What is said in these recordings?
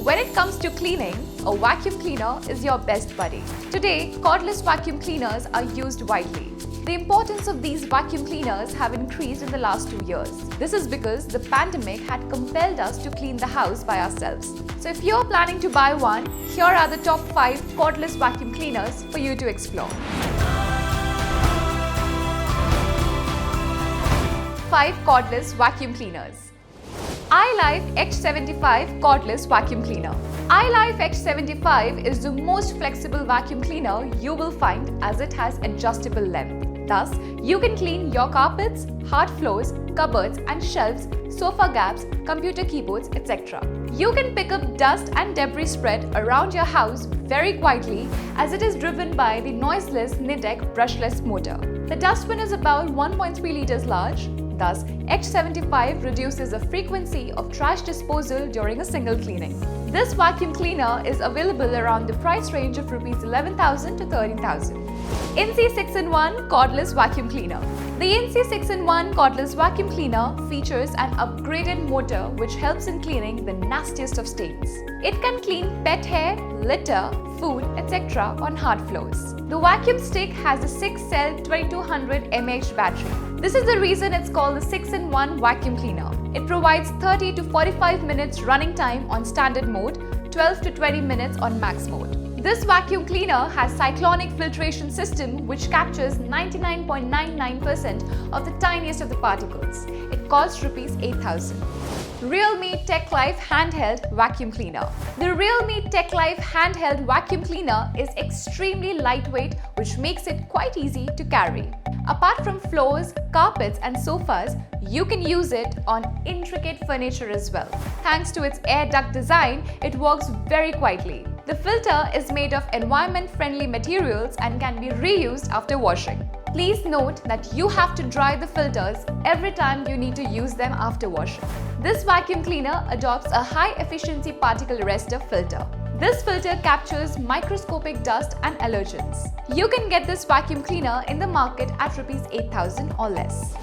When it comes to cleaning, a vacuum cleaner is your best buddy. Today, cordless vacuum cleaners are used widely. The importance of these vacuum cleaners have increased in the last 2 years. This is because the pandemic had compelled us to clean the house by ourselves. So if you're planning to buy one, here are the top 5 cordless vacuum cleaners for you to explore. 5 cordless vacuum cleaners. Ilife H75 cordless vacuum cleaner. Ilife H75 is the most flexible vacuum cleaner you will find as it has adjustable length. Thus, you can clean your carpets, hard floors, cupboards and shelves, sofa gaps, computer keyboards, etc. You can pick up dust and debris spread around your house very quietly as it is driven by the noiseless Nidec brushless motor. The dustbin is about 1.3 liters large. Thus, H75 reduces the frequency of trash disposal during a single cleaning. This vacuum cleaner is available around the price range of Rs 11,000 to 13,000. Inse 6-in-1 cordless vacuum cleaner. The Inse 6-in-1 cordless vacuum cleaner features an upgraded motor which helps in cleaning the nastiest of stains. It can clean pet hair, litter, food, etc. on hard floors. The vacuum stick has a 6-cell 2200 mAh battery. This is the reason it's called the 6-in-1 vacuum cleaner. It provides 30 to 45 minutes running time on standard mode, 12 to 20 minutes on max mode. This vacuum cleaner has cyclonic filtration system which captures 99.99% of the tiniest of the particles. It costs Rs 8,000. Realme Techlife Handheld Vacuum Cleaner. The Realme Techlife Handheld Vacuum Cleaner is extremely lightweight, which makes it quite easy to carry. Apart from floors, carpets and sofas, you can use it on intricate furniture as well. Thanks to its air duct design, it works very quietly. The filter is made of environment-friendly materials and can be reused after washing. Please note that you have to dry the filters every time you need to use them after washing. This vacuum cleaner adopts a high-efficiency particle arrestor filter. This filter captures microscopic dust and allergens. You can get this vacuum cleaner in the market at Rs 8,000 or less.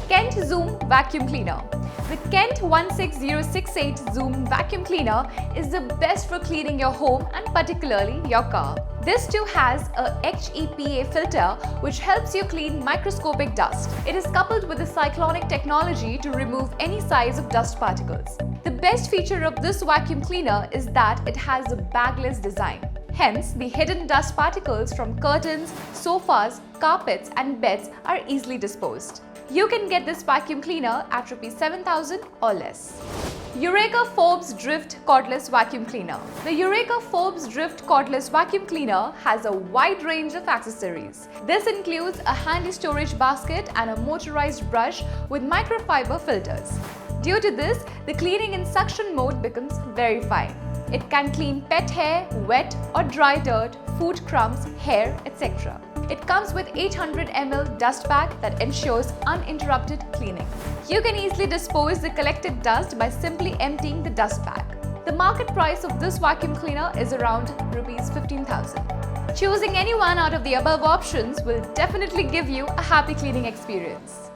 Kent Zoom Vacuum Cleaner. The Kent 16068 Zoom Vacuum Cleaner is the best for cleaning your home and particularly your car. This too has a HEPA filter which helps you clean microscopic dust. It is coupled with the cyclonic technology to remove any size of dust particles. The best feature of this vacuum cleaner is that it has a bagless design. Hence, the hidden dust particles from curtains, sofas, carpets and beds are easily disposed. You can get this vacuum cleaner at Rs 7,000 or less. Eureka Forbes Drift Cordless Vacuum Cleaner. The Eureka Forbes Drift Cordless Vacuum Cleaner has a wide range of accessories. This includes a handy storage basket and a motorized brush with microfiber filters. Due to this, the cleaning in suction mode becomes very fine. It can clean pet hair, wet or dry dirt, food crumbs, hair, etc. It comes with 800 ml dust bag that ensures uninterrupted cleaning. You can easily dispose the collected dust by simply emptying the dust bag. The market price of this vacuum cleaner is around Rs 15,000. Choosing any one out of the above options will definitely give you a happy cleaning experience.